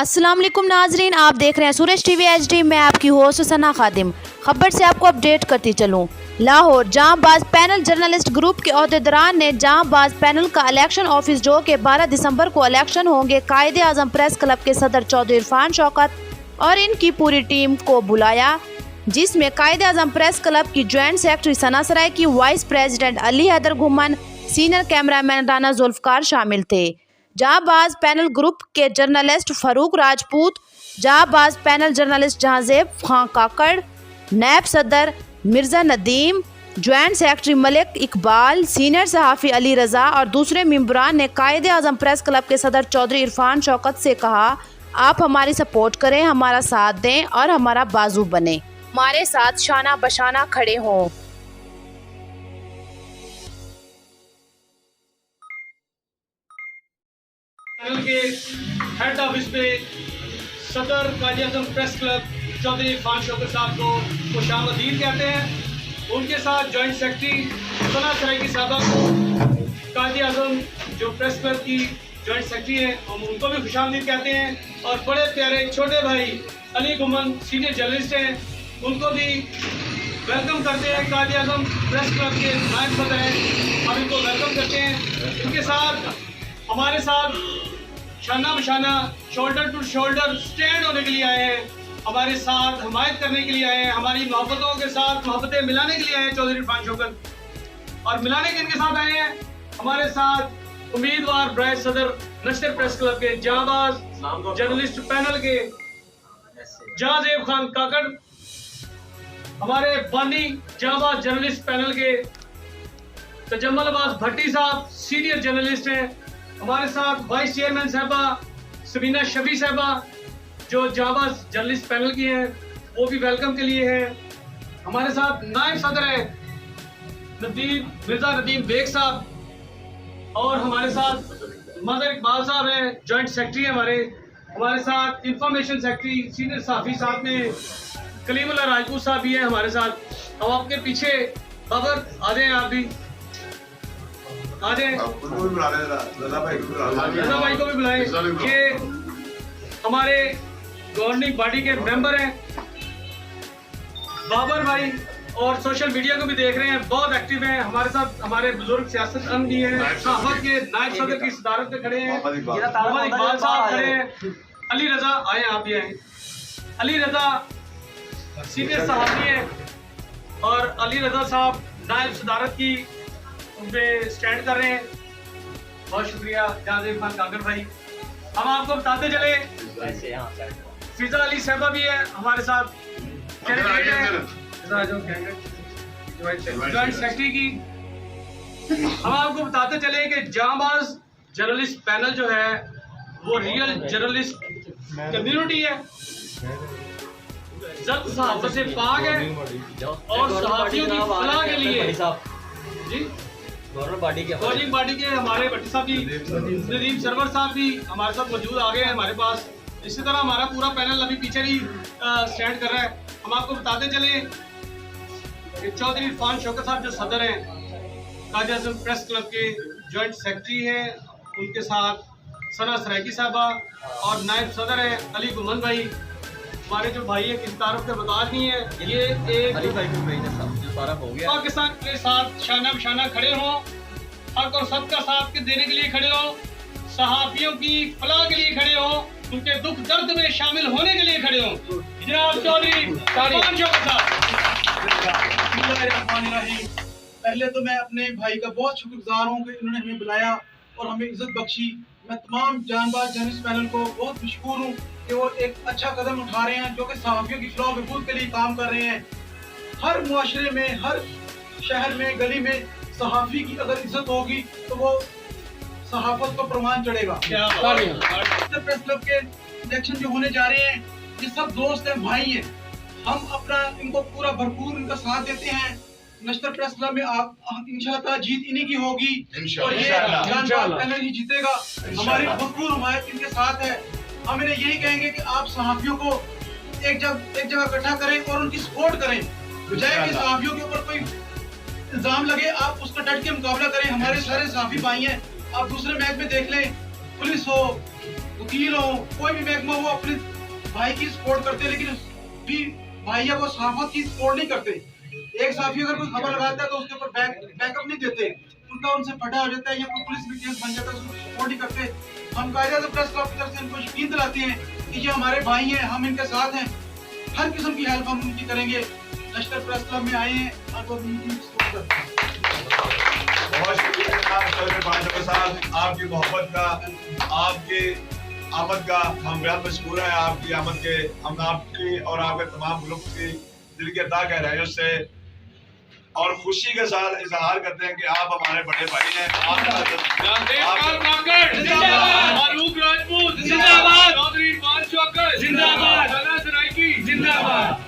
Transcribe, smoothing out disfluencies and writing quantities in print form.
अस्सलाम वालेकुम नाजरीन, आप देख रहे हैं सूरज टीवी HD। मैं आपकी होस्ट सना खादिम। खबर से आपको अपडेट करती चलूँ। लाहौर जांबाज पैनल जर्नलिस्ट ग्रुप के अहदेदारान ने जांबाज पैनल का इलेक्शन ऑफिस जो के 12 दिसंबर को इलेक्शन होंगे कायदे आजम प्रेस क्लब के सदर चौधरी इरफान शौकत और इनकी पूरी टीम को बुलाया, जिसमें कायदे आजम प्रेस क्लब की joint secretary Sana Saraiki, vice president Ali Haider Ghuman, senior cameraman Rana Zulfiqar शामिल थे। जांबाज पैनल ग्रुप के journalist Farooq Rajput, Jambaz panel journalist Jahanzeb Khan Kakar, नैब सदर Mirza Nadeem, joint secretary Malik Iqbal, senior सहाफ़ी अली रज़ा और दूसरे मेंबरान ने कायदे आजम प्रेस क्लब के सदर चौधरी इरफान शौकत से कहा, आप हमारी सपोर्ट करें, हमारा साथ दें और हमारा बाजू बने, हमारे साथ शाना बशाना खड़े हों। पैनल के हेड ऑफिस पे सदर कायदे आजम प्रेस क्लब चौधरी इरफान शौकत साहब को खुशामदीद कहते हैं। उनके साथ जॉइंट सेक्रेटरी सना सराइकी साहबा को कायदे आजम जो प्रेस क्लब की जॉइंट सेक्रेटरी हैं, हम उनको भी खुशामदीद कहते हैं। और बड़े प्यारे छोटे भाई अली घुमन सीनियर जर्नलिस्ट हैं, उनको भी वेलकम करते हैं। कायदे आजम प्रेस क्लब के नायब सदर हैं, हम इनको वेलकम करते हैं। इनके साथ हमारे साथ शाना बशाना शोल्डर टू शोल्डर स्टैंड होने के लिए आए हैं, हमारे साथ हमायत करने के लिए आए हैं, हमारी मोहब्बतों के साथ मोहब्बतें मिलाने के लिए आए हैं चौधरी इरफान शौकत। और मिलाने के इनके साथ आए हैं हमारे साथ उम्मीदवार ब्राइज सदर नशर प्रेस क्लब के जांबाज जर्नलिस्ट पैनल के जहांजेब खान काकड़, हमारे बानी जांबाज जर्नलिस्ट पैनल के तजम्मल अब्बास भट्टी साहब सीनियर जर्नलिस्ट हैं। हमारे साथ वाइस चेयरमैन साहबा सबीना शफी साहबा जो जांबाज जर्नलिस्ट पैनल की हैं, वो भी वेलकम के लिए हैं। हमारे साथ नायब सदर हैं मिर्जा नदीम बेग साहब और हमारे साथ मदर इकबाल साहब हैं, जॉइंट सेक्रेटरी हैं हमारे साथ इंफॉर्मेशन सेक्रेटरी सीनियर साफी साहब में कलीमुल्ला राजपूत साहब भी हैं हमारे साथ। अब आपके पीछे बाबर आ जाएं, आप भी आ जाएं, रज़ा भाई को भी बुलाएं। ये हमारे गवर्निंग बॉडी के मेंबर हैं बाबर भाई, और सोशल मीडिया को भी देख रहे हैं, बहुत एक्टिव हैं। हमारे साथ हमारे बुजुर्ग सियासतदान भी हैं, सहाफत के नायब सदर की सदारत में खड़े हैं, मोहम्मद इकबाल साहब खड़े हैं, अली रज़ा आए, आप भी आए। अली रज़ा सीनियर सहाफ़ी हैं और अली रज़ा साहब नायब सदारत की उन पे स्टैंड कर रहे हैं। बहुत शुक्रिया जहांजेब खान काकड़ भाई। हम आपको बताते चले फिजा अली साहबा भी है हमारे साथ, जॉइंट सेक्रेटरी की। हम आपको बताते चले कि जांबाज जर्नलिस्ट पैनल जो है वो रियल जर्नलिस्ट कम्युनिटी है, सहाफत से पाक है और सहाफियों की फलाह के लिए जी गवर्निंग बॉडी के हमारे भट्टी साहब भी, नदीम सरवर साहब भी हमारे साथ मौजूद आ गए हैं हमारे पास। इसी तरह हमारा पूरा पैनल अभी पीछे ही स्टैंड कर रहा है। हम आपको बताते चले कि चौधरी इरफान शौकत साहब जो सदर हैं कायदे आजम प्रेस क्लब के जॉइंट सेक्रेटरी हैं, उनके साथ सना सराइकी साहबा और नायब सदर हैं अली घुमन भाई। हमारे जो भाई है किसी तारुफ के बता नहीं है, ये एक पाकिस्तान के साथ शाना बशाना खड़े हों, हक और सबका साथ देने के लिए खड़े हों, सहाफियों की फलाह के लिए खड़े हों, उनके दुख दर्द में शामिल होने के लिए खड़े हों। जनाब चौधरी इरफान शौकत साहब। पहले तो मैं अपने भाई का बहुत शुक्रगुजार हूँ कि इन्होंने हमें बुलाया और हमें इज्जत बख्शी। मैं तमाम जांबाज जर्नलिस्ट पैनल को बहुत मशकूर हूँ कि वो एक अच्छा कदम उठा रहे हैं, जो कि सहाफियों की फलाह बहबूद के लिए काम कर रहे हैं। हर मुआशरे में, हर शहर में, गली में सहाफी की अगर इज्जत होगी तो वो सहाफत को प्रमाण चढ़ेगा। प्रेस क्लब के इलेक्शन जो होने जा रहे हैं, ये सब दोस्त हैं, भाई हैं, हम अपना इनको पूरा भरपूर इनका साथ देते हैं। नशर प्रेस क्लब में आप इंशाअल्लाह जीत इन्हीं की होगी और ये जांबाज पैनल ही जीतेगा। हमारी भरपूर हमायत इनके साथ है। हम इन्हें यही कहेंगे कि आप सहाफियों को एक जगह इकट्ठा करें और उनकी सपोर्ट करें, बजाय कि सहाफियों के ऊपर कोई इल्जाम लगे आप उसका डट के मुकाबला करें। हमारे सारे सहाफी भाई हैं, आप दूसरे मैच में देख लें, पुलिस हो, वकील हो, कोई भी महकमा हो, अपने भाई की सपोर्ट करते हैं, लेकिन भी भाइया को सहाफत की सपोर्ट नहीं करते। एक साफी अगर कोई खबर लगाता है तो उसके ऊपर बैकअप नहीं देते, उनका उनसे फटा हो जाता है या कोई पुलिस में केस बन जाता है, उसको सपोर्ट नहीं करते। हम कायदे से प्रेस क्लब की तरफ से इनको यकीन दिलाते हैं कि ये हमारे भाई हैं, हम इनके साथ हैं, हर किस्म की हेल्प हम उनकी करेंगे। लश्कर प्रेस क्लब में आए हैं और तो उनकी सपोर्ट करते हैं। बहुत शुक्रिया जनाब चौधरी फांशोकर साहब, आपकी मोहब्बत का, आपकी आमद का हम बेहद मशहूर हैं। आपकी आमद के हम आपकी और आपके तमाम मुल्क की दिल की अता गहराइयों से और खुशी के साथ इजहार करते हैं कि आप हमारे बड़े भाई हैं। फारूक राजपूत जिंदाबाद, चौधरी फांशोकर जिंदाबाद, राना सराइकी जिंदाबाद।